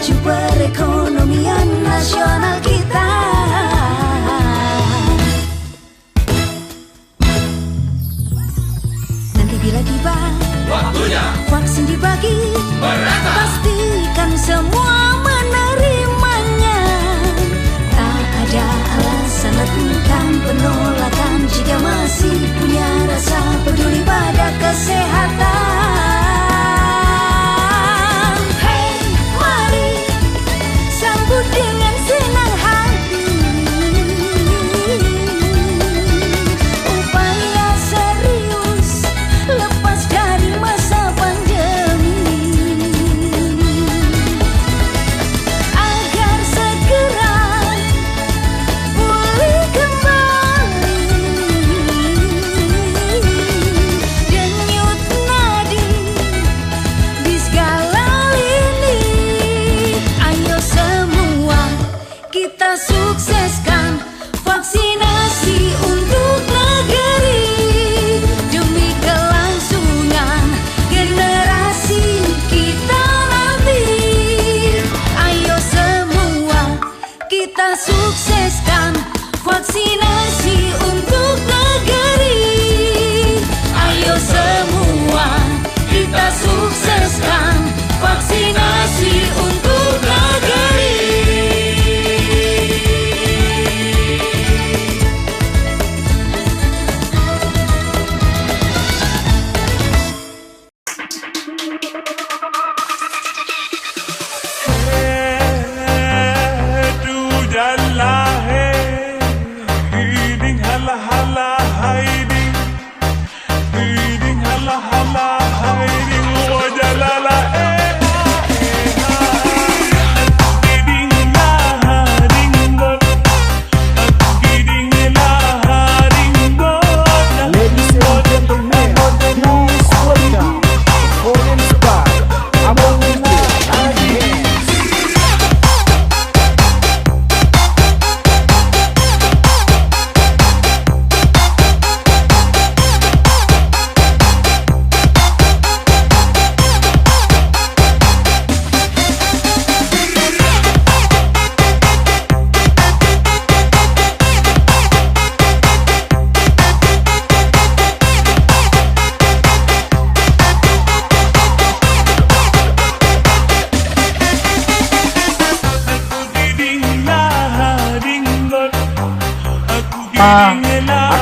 maju perekonomian nasional kita. Nanti bila tiba waktunya vaksin dibagi, merata, pastikan semua menerimanya. Tak ada alasan lakukan penolakan jika masih punya rasa peduli pada kesehatan. Hey, mari sambut dengan senang hati upaya serius lepas dari masa pandemi, agar segera pulih kembali, denyut nadi di segala lini. Ayo semua kita sukseskan vaksinasi untuk negeri demi kelangsungan generasi kita nanti. Ayo semua kita sukseskan vaksinasi untuk negeri. Ayo semua kita sukseskan vaksinasi untuk negeri.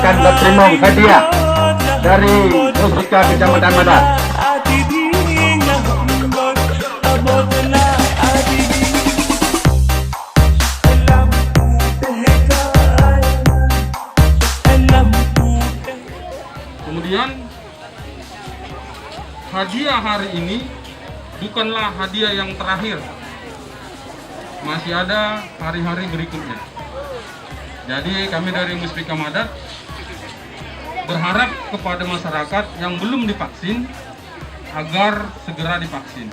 akan terima hadiah dari Musbika Kecamatan Madat. Kemudian hadiah hari ini bukanlah hadiah yang terakhir, masih ada hari-hari berikutnya. Jadi kami dari Musbika Madat berharap kepada masyarakat yang belum divaksin agar segera divaksin.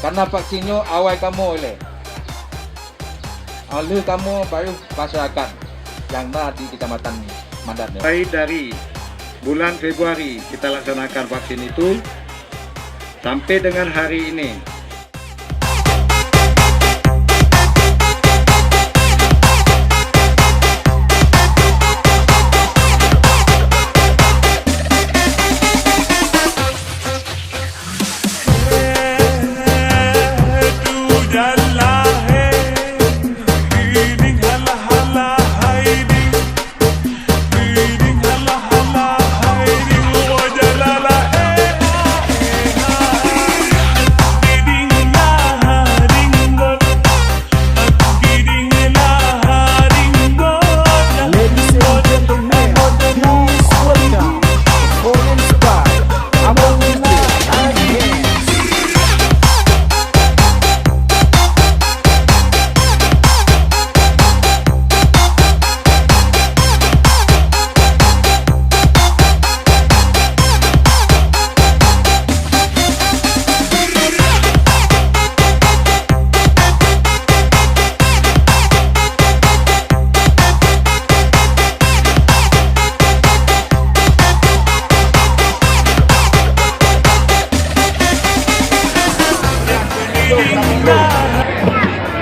Karena vaksinnya awal kamu oleh lalu kamu baru masyarakat yang ada di Kecamatan Madat. Baik, dari bulan Februari kita laksanakan vaksin itu sampai dengan hari ini.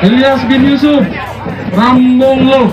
Ilyas bin Yusuf Rambonglo.